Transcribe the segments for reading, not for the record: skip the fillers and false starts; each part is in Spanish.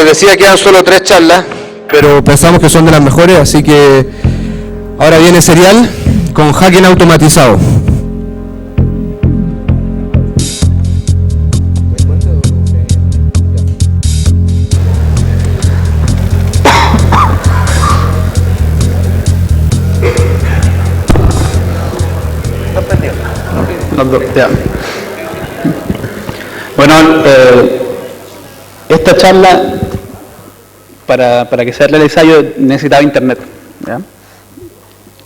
decía, quedan solo 3 charlas, pero pensamos que son de las mejores, así que ahora viene Serial con hacking automatizado. Ya. Bueno, esta charla, para que sea realizada, yo necesitaba internet, ¿ya?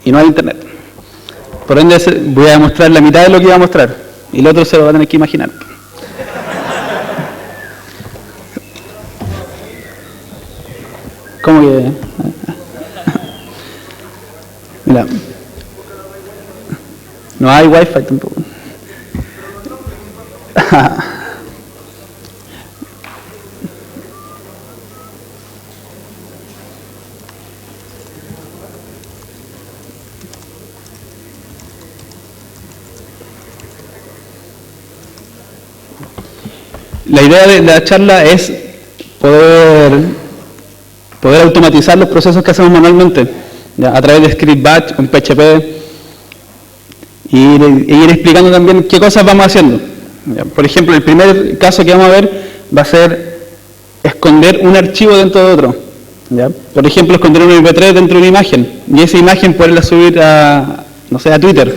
Y no hay internet. Por ende, voy a mostrar la mitad de lo que iba a mostrar, y lo otro se lo va a tener que imaginar. ¿Cómo que? Mira. No hay wifi tampoco. La idea de la charla es poder automatizar los procesos que hacemos manualmente, ¿ya? A través de script batch con PHP, y ir explicando también qué cosas vamos haciendo. ¿Ya? Por ejemplo, el primer caso que vamos a ver va a ser esconder un archivo dentro de otro. ¿Ya? Por ejemplo, esconder un MP3 dentro de una imagen, y esa imagen poderla subir a, no sé, a Twitter.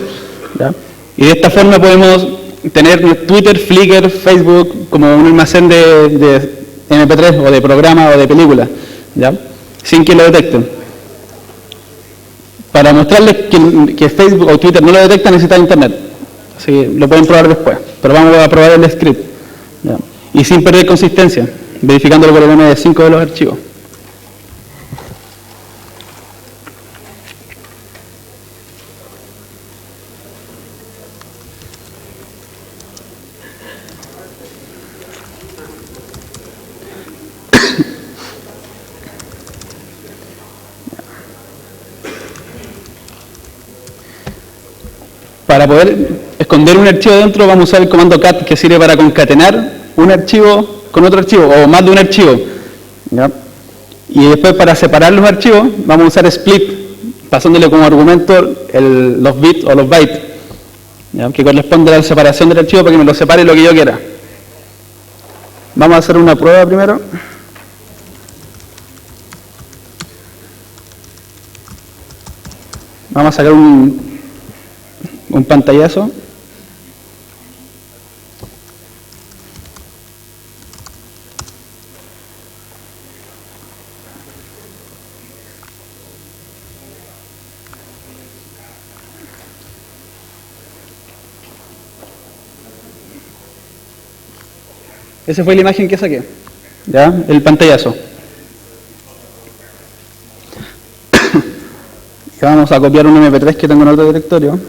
¿Ya? Y de esta forma podemos tener Twitter, Flickr, Facebook como un almacén de MP3 o de programa o de película, ¿ya? Sin que lo detecten. Para mostrarles que Facebook o Twitter no lo detectan, necesitan internet. Así que lo pueden probar después, pero vamos a probar el script, ¿ya? Y sin perder consistencia, verificándolo por el M5 de los archivos. Para poder esconder un archivo dentro, vamos a usar el comando cat, que sirve para concatenar un archivo con otro archivo, o más de un archivo, ¿ya? Y después, para separar los archivos, vamos a usar split, pasándole como argumento los bits o los bytes, ¿ya? Que corresponde a la separación del archivo para que me lo separe lo que yo quiera. Vamos a hacer una prueba primero. Vamos a sacar un pantallazo. Esa fue la imagen que saqué, ¿ya? El pantallazo. Y vamos a copiar un MP3 que tengo en otro directorio.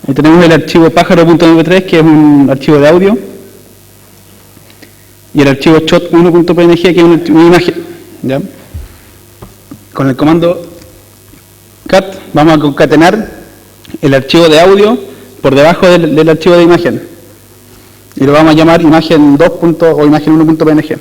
Ahí tenemos el archivo pájaro.mp3, que es un archivo de audio, y el archivo shot1.png, que es una imagen, ¿ya? Con el comando cat vamos a concatenar el archivo de audio por debajo del archivo de imagen, y lo vamos a llamar imagen 2. O imagen 1.png.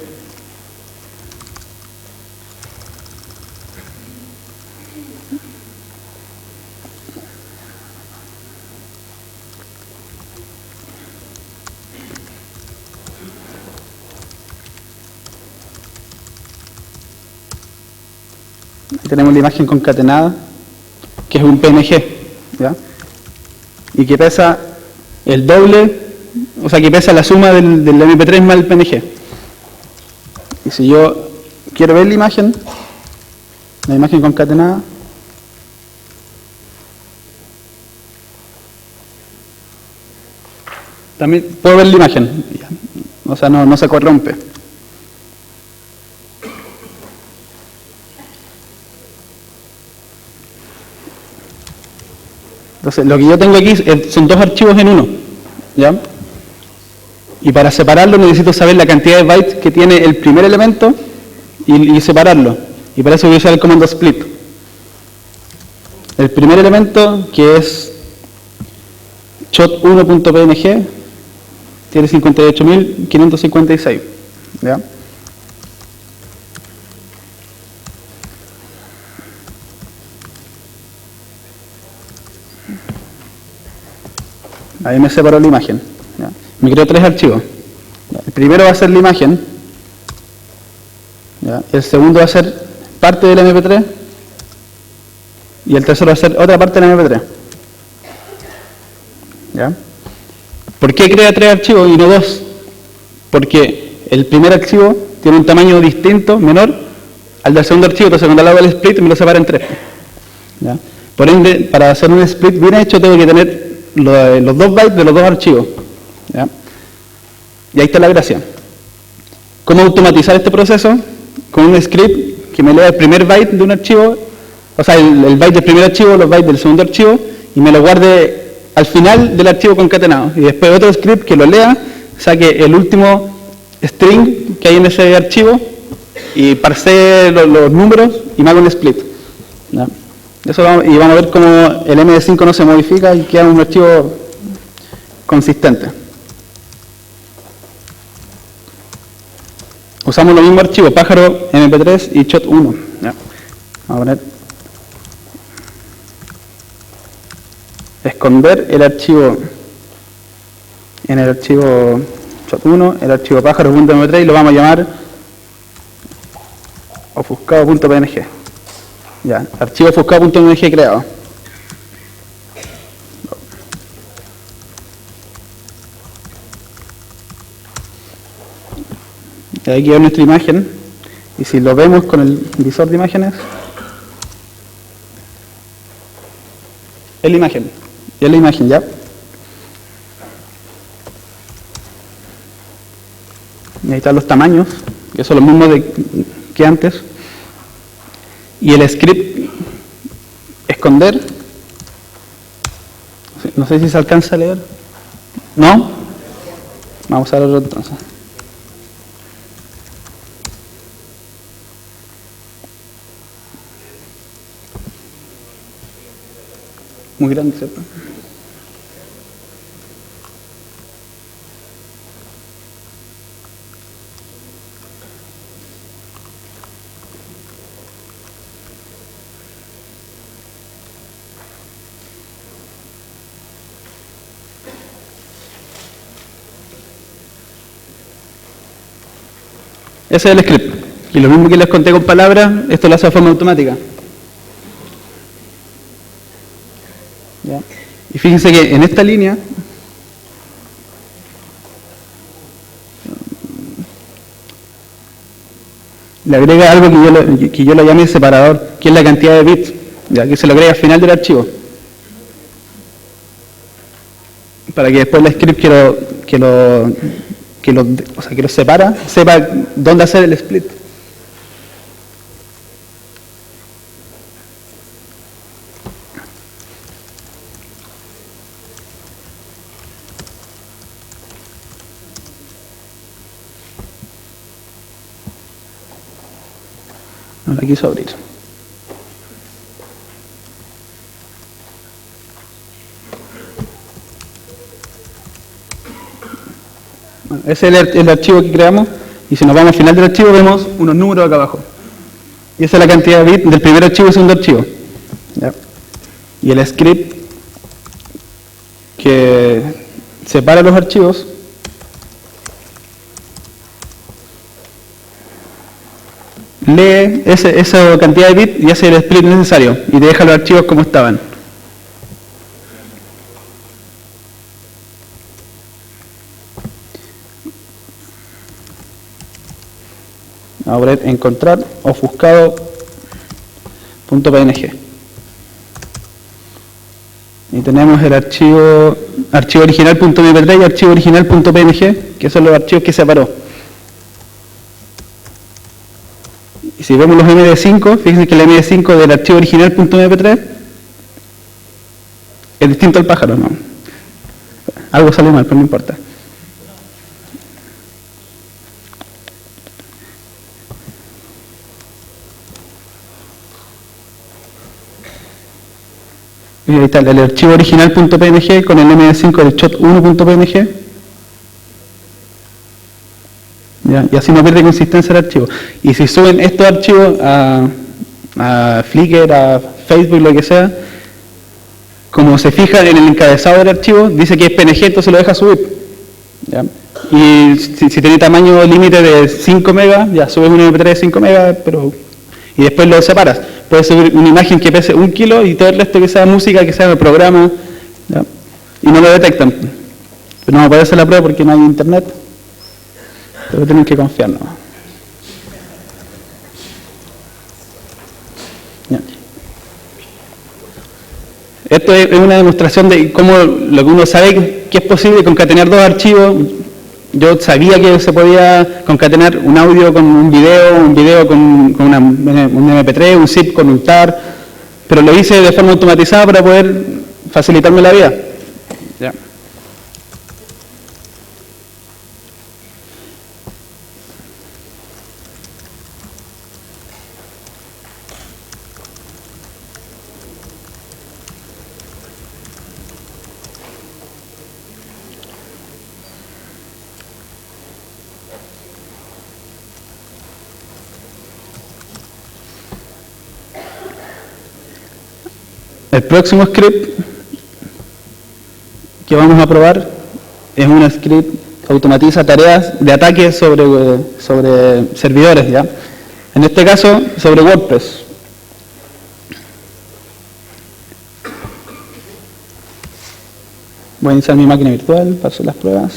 Tenemos la imagen concatenada, que es un PNG, ¿ya? Y que pesa el doble, o sea, que pesa la suma del MP3 más el PNG. Y si yo quiero ver la imagen concatenada, también puedo ver la imagen, ¿ya? O sea, no se corrompe. Entonces, lo que yo tengo aquí son dos archivos en uno, ¿ya? Y para separarlo necesito saber la cantidad de bytes que tiene el primer elemento y separarlo. Y para eso voy a usar el comando split. El primer elemento, que es shot1.png, tiene 58.556, ¿ya? Ahí me separó la imagen, ¿ya? Me creo tres archivos. El primero va a ser la imagen, ¿ya? El segundo va a ser parte del MP3 y el tercero va a ser otra parte del MP3, ¿ya? ¿Por qué crea tres archivos y no dos? Porque el primer archivo tiene un tamaño distinto, menor, al del segundo archivo. Entonces cuando hago el split me lo separa en tres, ¿ya? Por ende, para hacer un split bien hecho tengo que tener los 2 bytes de los dos archivos, ¿ya? Y ahí está la gracia. ¿Cómo automatizar este proceso? Con un script que me lea el primer byte de un archivo, o sea, el byte del primer archivo, los bytes del segundo archivo, y me lo guarde al final del archivo concatenado. Y después otro script que lo lea, saque el último string que hay en ese archivo y parsee los números y me haga un split, ¿ya? Eso vamos a ver cómo el MD5 no se modifica y queda un archivo consistente. Usamos los mismos archivos, pájaro, MP3 y shot1. ¿Ya? Vamos a poner esconder el archivo en el archivo shot1, el archivo pájaro.mp3 y lo vamos a llamar ofuscado.png. Ya, archivo ofuscado.png creado. Y aquí queda nuestra imagen. Y si lo vemos con el visor de imágenes, es la imagen. Y es la imagen, ¿ya? Y ahí están los tamaños, que son los mismos que antes. Y el script esconder, no sé si se alcanza a leer. ¿No? Vamos a ver otro entonces. Muy grande, ¿cierto? Ese es el script. Y lo mismo que les conté con palabras, esto lo hace de forma automática. ¿Ya? Y fíjense que en esta línea le agrega algo que yo lo llame separador, que es la cantidad de bits, ya que se lo agrega al final del archivo. Para que después el script que lo separa, sepa dónde hacer el split. No la quiso abrir. Bueno, ese es el archivo que creamos, y si nos vamos al final del archivo vemos unos números acá abajo. Y esa es la cantidad de bits del primer archivo y segundo archivo. ¿Ya? Y el script que separa los archivos lee esa cantidad de bits y hace el split necesario y te deja los archivos como estaban. Ahora encontrar ofuscado.png y tenemos el archivo original.mp3 y archivo original.png, que son los archivos que separó. Y si vemos los MD5, fíjense que el MD5 del archivo original.mp3 Es distinto al pájaro, ¿no? Algo salió mal, pero no importa. Y ahí está el archivo original.png con el MD5 del shot1.png. ¿Ya? Y así no pierde consistencia el archivo. Y si suben estos archivos a Flickr, a Facebook, lo que sea, como se fijan en el encabezado del archivo, dice que es PNG, entonces lo deja subir. ¿Ya? Y si tiene tamaño límite de 5 megas, ya subes un MP3 de 5 megas, y después lo separas. Puedes subir una imagen que pese 1 kilo y todo el resto que sea música, que sea programa, ¿ya? Y no lo detectan. Pero no puede hacer la prueba porque no hay internet. Pero tienen que confiar, ¿no? Ya. Esto es una demostración de cómo lo que uno sabe que es posible concatenar dos archivos. Yo sabía que se podía concatenar un audio con un video con un MP3, un zip con un TAR, pero lo hice de forma automatizada para poder facilitarme la vida. ¿Ya? El próximo script que vamos a probar es un script que automatiza tareas de ataque sobre servidores, ¿ya? En este caso, sobre WordPress. Voy a iniciar mi máquina virtual para hacer las pruebas.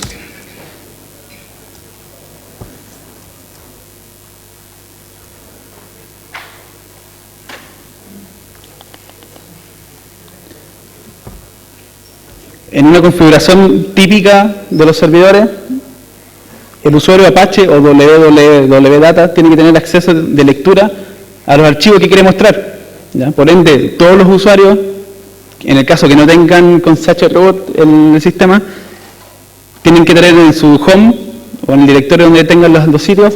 En una configuración típica de los servidores, el usuario Apache o www.data tiene que tener acceso de lectura a los archivos que quiere mostrar, ¿ya? Por ende, todos los usuarios, en el caso que no tengan con CHRoot el sistema, tienen que tener en su home o en el directorio donde tengan los sitios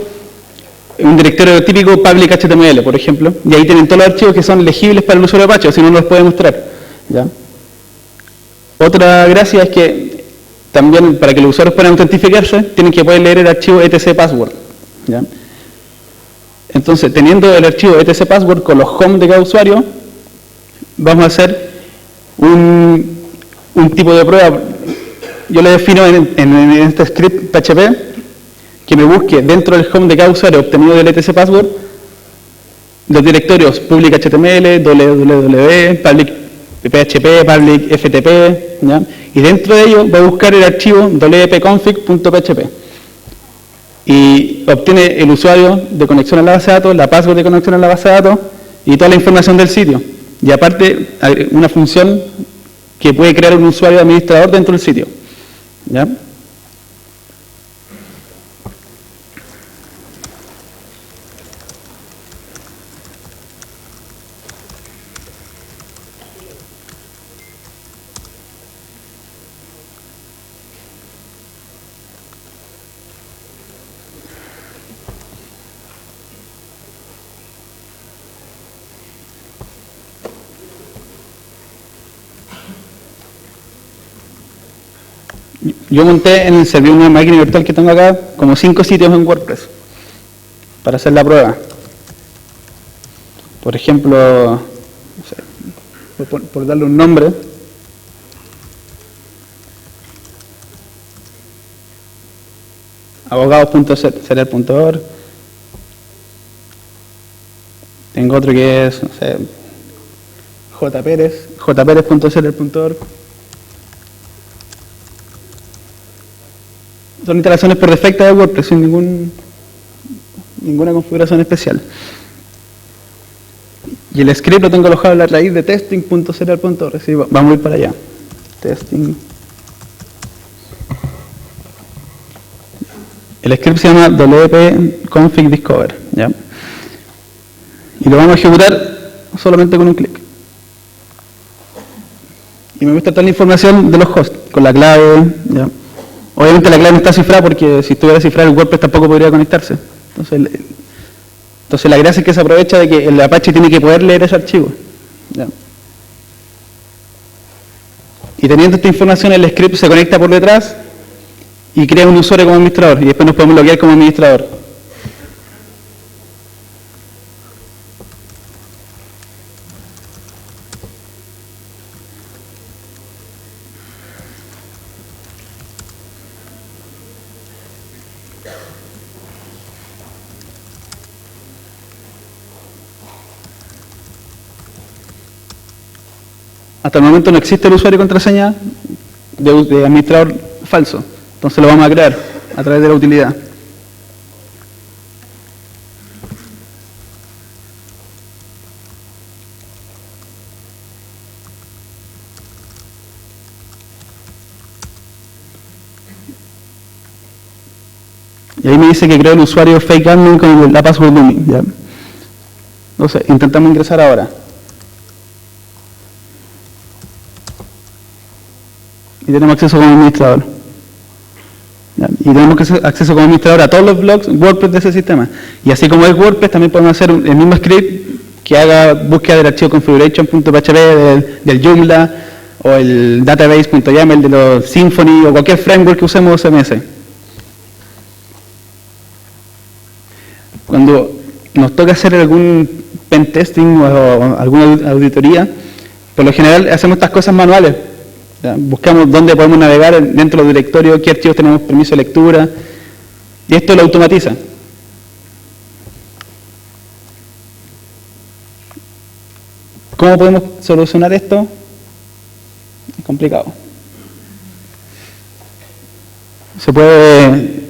un directorio típico public HTML, por ejemplo, y ahí tienen todos los archivos que son legibles para el usuario Apache, o si no, no los puede mostrar, ¿ya? Otra gracia es que también para que los usuarios puedan autentificarse, tienen que poder leer el archivo etc password, ¿ya? Entonces, teniendo el archivo etc password con los home de cada usuario, vamos a hacer un tipo de prueba. Yo le defino en este script PHP que me busque dentro del home de cada usuario obtenido del etc password los directorios public HTML, www, public PHP, public FTP, ¿ya? Y dentro de ello va a buscar el archivo wp-config.php y obtiene el usuario de conexión a la base de datos, la password de conexión a la base de datos y toda la información del sitio. Y aparte, hay una función que puede crear un usuario administrador dentro del sitio, ¿ya? Yo monté en el servidor una máquina virtual que tengo acá como 5 sitios en WordPress para hacer la prueba. Por ejemplo, no sé, por darle un nombre, abogados.celer.org. Tengo otro que es, no sé, jperez.celer.org. Son instalaciones por defecto de WordPress sin ninguna configuración especial. Y el script lo tengo alojado en la raíz de testing.cereal.org. Así vamos a ir para allá. Testing. El script se llama wp-config discover, ¿ya? Y lo vamos a ejecutar solamente con un clic. y me muestra toda la información de los hosts, con la clave, ¿ya? Obviamente la clave no está cifrada porque si estuviera cifrada el WordPress tampoco podría conectarse. Entonces la gracia es que se aprovecha de que el Apache tiene que poder leer ese archivo, ¿ya? Y teniendo esta información, el script se conecta por detrás y crea un usuario como administrador, y después nos podemos loguear como administrador. Hasta el momento no existe el usuario y contraseña de administrador falso. Entonces lo vamos a crear a través de la utilidad. Y ahí me dice que creo el usuario fake admin con la password dummy, ¿ya? Entonces intentamos ingresar ahora. Y tenemos acceso como administrador. ¿Ya? Y tenemos acceso como administrador a todos los blogs WordPress de ese sistema. Y así como es WordPress, también podemos hacer el mismo script que haga búsqueda del archivo configuration.php del Joomla o el database.yaml de los Symfony o cualquier framework que usemos CMS. Cuando nos toca hacer algún pentesting o alguna auditoría, por lo general hacemos estas cosas manuales. Buscamos dónde podemos navegar dentro del directorio, qué archivos tenemos permiso de lectura, y esto lo automatiza. ¿Cómo podemos solucionar esto? Es complicado. Se puede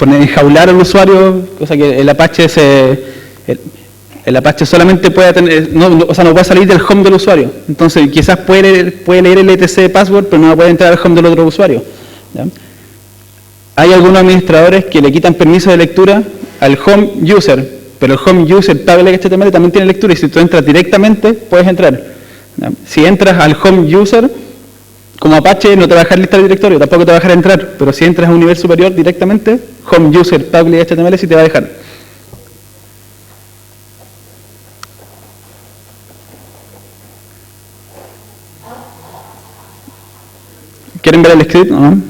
enjaular al usuario, cosa que el Apache el Apache solamente puede tener, no puede salir del home del usuario. Entonces quizás puede leer el etc password, pero no puede entrar al home del otro usuario, ¿ya? Hay algunos administradores que le quitan permiso de lectura al home user, pero el home user table.html también tiene lectura, y si tú entras directamente, puedes entrar, ¿ya? Si entras al home user, como Apache no te va a dejar listar el directorio, tampoco te va a dejar entrar, pero si entras a un nivel superior directamente, home user table.html sí te va a dejar. ¿Quieren ver el script o no?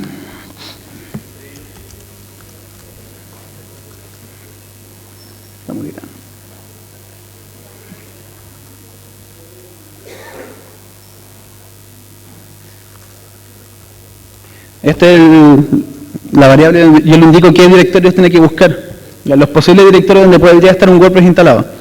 Esta es la variable, yo le indico qué directorios tiene que buscar, los posibles directorios donde podría estar un WordPress instalado.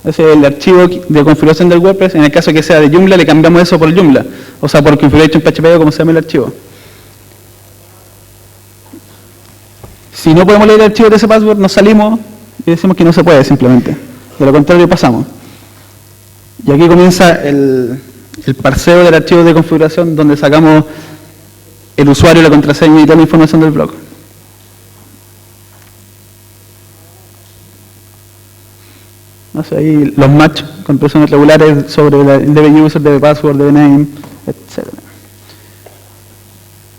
Ese es el archivo de configuración del WordPress. En el caso que sea de Joomla, le cambiamos eso por Joomla, o sea, por configuration.php o como se llame el archivo. Si no podemos leer el archivo de ese password, nos salimos y decimos que no se puede simplemente. De lo contrario, pasamos. Y aquí comienza el parseo del archivo de configuración, donde sacamos el usuario, la contraseña y toda la información del blog. No sé, ahí los match con personas regulares sobre el DB user, DB password, DB name, etc.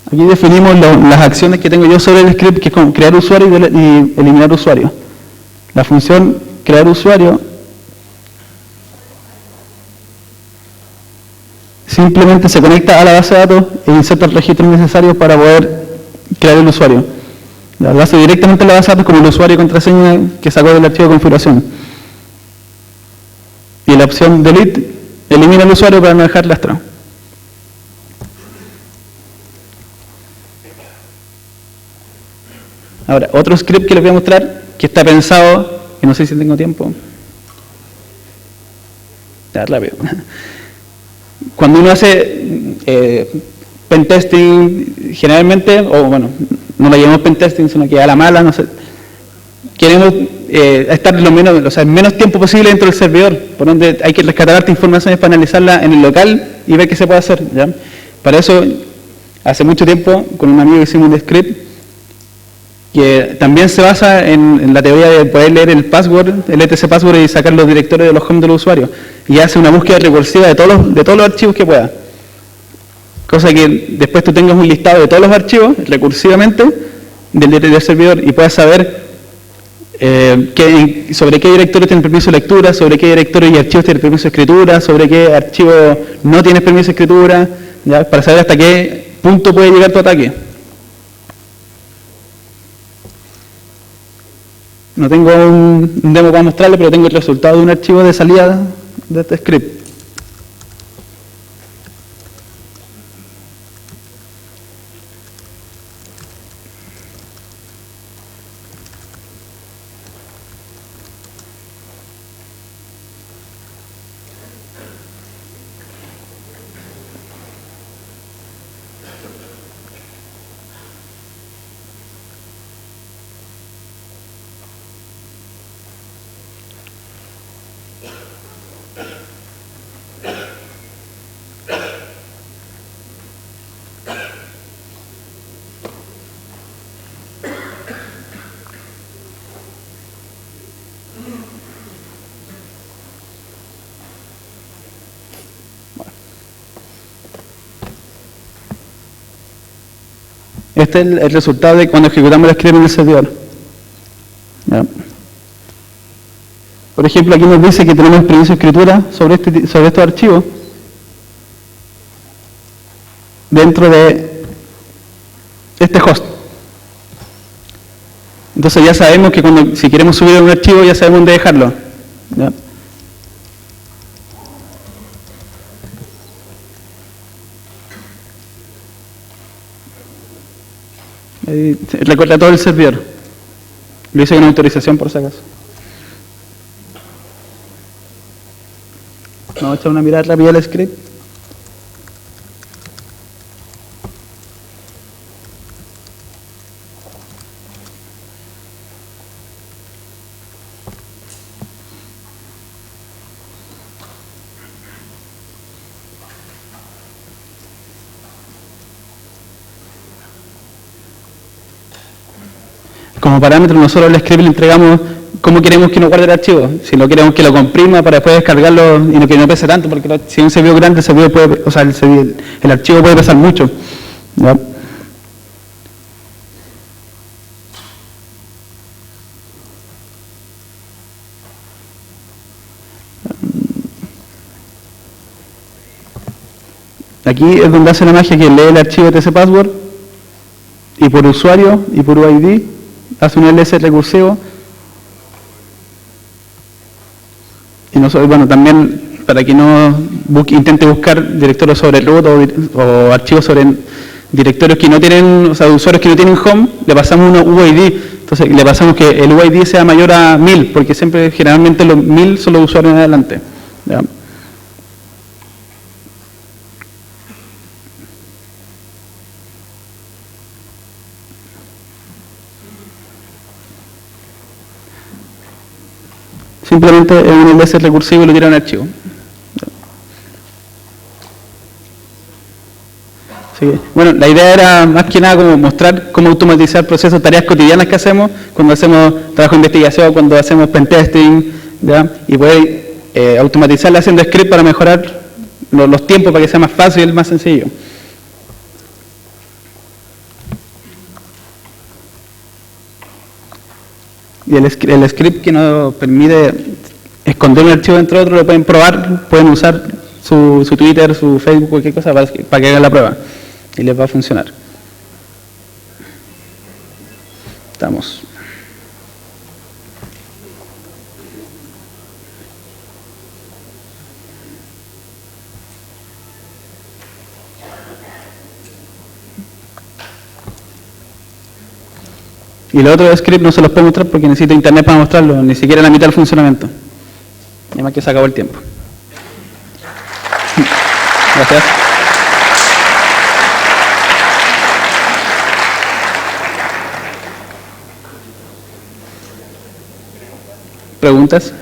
Aquí definimos las acciones que tengo yo sobre el script, que es como crear usuario y eliminar usuario. La función crear usuario simplemente se conecta a la base de datos e inserta el registro necesario para poder crear el usuario. Lo hace directamente a la base de datos con el usuario y contraseña que sacó del archivo de configuración. Y la opción delete elimina el usuario para no dejar rastro. Ahora, otro script que les voy a mostrar, que está pensado, y no sé si tengo tiempo. Ya, rápido. Cuando uno hace pentesting, generalmente, o bueno, no lo llamamos pentesting, sino que a la mala, no sé, queremos estar menos tiempo posible dentro del servidor, por donde hay que rescatar harta información para analizarla en el local y ver qué se puede hacer, ¿ya? Para eso, hace mucho tiempo, con un amigo hicimos un script que también se basa en la teoría de poder leer el password, el etc password y sacar los directorios de los home del usuario. Y hace una búsqueda recursiva de todos los archivos que pueda. Cosa que después tú tengas un listado de todos los archivos recursivamente del servidor y puedas saber sobre qué directorio tienes permiso de lectura, sobre qué directorio y archivos tienes permiso de escritura, sobre qué archivo no tienes permiso de escritura, ¿ya? Para saber hasta qué punto puede llegar tu ataque. No tengo un demo para mostrarle, pero tengo el resultado de un archivo de salida de este script. Este es el resultado de cuando ejecutamos el script en el servidor. ¿Ya? Por ejemplo, aquí nos dice que tenemos permiso de escritura sobre estos archivos dentro de este host. Entonces ya sabemos que si queremos subir un archivo ya sabemos dónde dejarlo. ¿Ya? Recorta todo el servidor. Lo hice con autorización por si acaso. Vamos a echar una mirada rápida al script. Como parámetro nosotros al script le entregamos cómo queremos que nos guarde el archivo. Si no queremos que lo comprima para después descargarlo y que no pese tanto, porque si es un servidor grande el archivo puede pesar mucho. ¿Ya? Aquí es donde hace la magia que lee el archivo de ese password y por usuario y por UID hace un ls recursivo. Y bueno, también para que no intente buscar directorios sobre root o archivos sobre directorios que no tienen, o sea, usuarios que no tienen home, le pasamos una UID. Entonces le pasamos que el UID sea mayor a 1000, porque siempre generalmente los 1000 son los usuarios en adelante. ¿Ya? Simplemente es un enlace recursivo y lo tira a un archivo. Sí. Bueno, la idea era más que nada como mostrar cómo automatizar procesos, tareas cotidianas que hacemos cuando hacemos trabajo de investigación, cuando hacemos pentesting, ¿ya? Y poder automatizarla haciendo script para mejorar los tiempos, para que sea más fácil, más sencillo. Y el script que nos permite esconder un archivo dentro de otro, lo pueden probar, pueden usar su Twitter, su Facebook, cualquier cosa para que hagan la prueba. Y les va a funcionar. Estamos. Y los otros scripts no se los puedo mostrar porque necesito internet para mostrarlo, ni siquiera la mitad del funcionamiento. Además que se acabó el tiempo. Gracias. ¿Preguntas?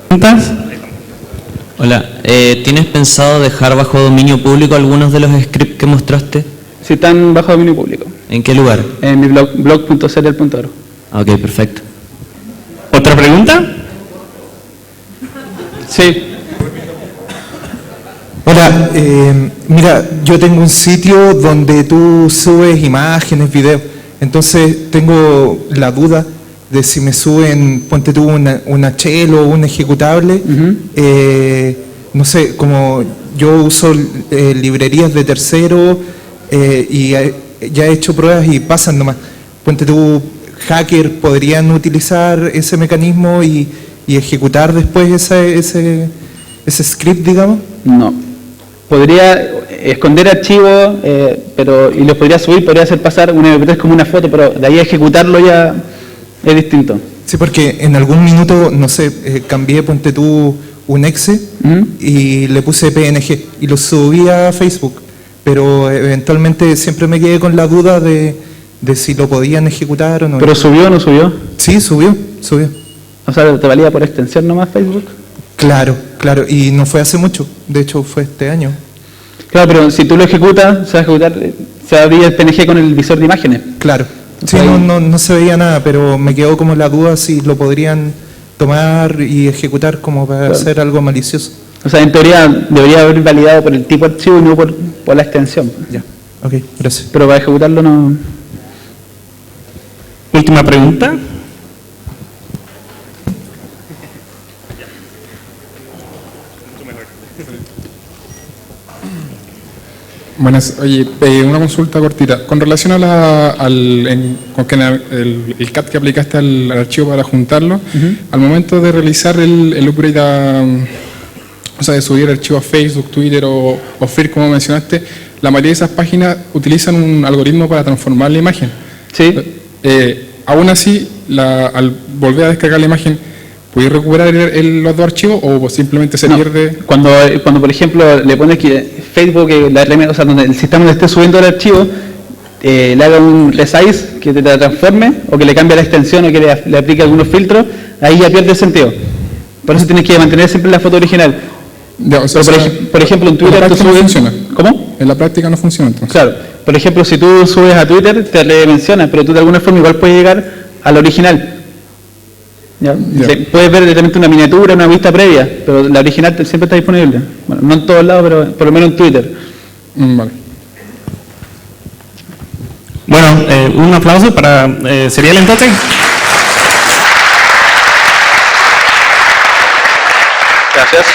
¿Preguntas? Hola, ¿tienes pensado dejar bajo dominio público algunos de los scripts que mostraste? Si están bajo dominio público. ¿En qué lugar? En mi blog.serial.oro. Ok, perfecto. ¿Otra pregunta? Sí. Hola, mira, yo tengo un sitio donde tú subes imágenes, videos, entonces tengo la duda de si me suben, ponte tú una shell o un ejecutable, no sé, como yo uso librerías de terceros y ya he hecho pruebas y pasan nomás, ponte tú, hackers podrían utilizar ese mecanismo y ejecutar después ese script, digamos. No. Podría esconder archivos, y los podría subir, podría hacer pasar un MP3 como una foto, pero de ahí a ejecutarlo ya es distinto. Sí, porque en algún minuto, no sé, cambié, ponte tú, un exe y le puse PNG y lo subí a Facebook, pero eventualmente siempre me quedé con la duda de si lo podían ejecutar o no. ¿Pero subió o no subió? Sí, subió. O sea, ¿te valía por extensión nomás Facebook? Claro, y no fue hace mucho, de hecho fue este año. Claro, pero si tú lo ejecutas, se va a abrir el PNG con el visor de imágenes. Claro, sí, Ahí. no se veía nada, pero me quedó como la duda si lo podrían tomar y ejecutar como para hacer algo malicioso. O sea, en teoría debería haber validado por el tipo de archivo y no por la extensión. Ya, ok, gracias. Pero para ejecutarlo no... Última pregunta. Buenas, oye, una consulta cortita. Con relación a el CAT que aplicaste al archivo para juntarlo, al momento de realizar el upgrade o sea, de subir el archivo a Facebook, Twitter o Flickr, como mencionaste, la mayoría de esas páginas utilizan un algoritmo para transformar la imagen. Sí. Aún así, al volver a descargar la imagen, ¿puedes recuperar los dos archivos o simplemente se pierde? Cuando, por ejemplo, le pones que Facebook, o sea, donde el sistema donde esté subiendo el archivo, le haga un resize que te transforme, o que le cambie la extensión, o que le aplique algunos filtros, ahí ya pierde el sentido. Por eso tienes que mantener siempre la foto original. Ya, o sea, por ejemplo, en Twitter tú subes... no funciona. ¿Cómo? En la práctica no funciona entonces. Claro. Por ejemplo, si tú subes a Twitter, te redimensionas, pero tú de alguna forma igual puedes llegar al original. ¿Ya? Puedes ver directamente una miniatura, una vista previa, pero la original siempre está disponible. Bueno, no en todos lados, pero por lo menos en Twitter. Vale. Bueno, un aplauso para Serial entonces. Gracias.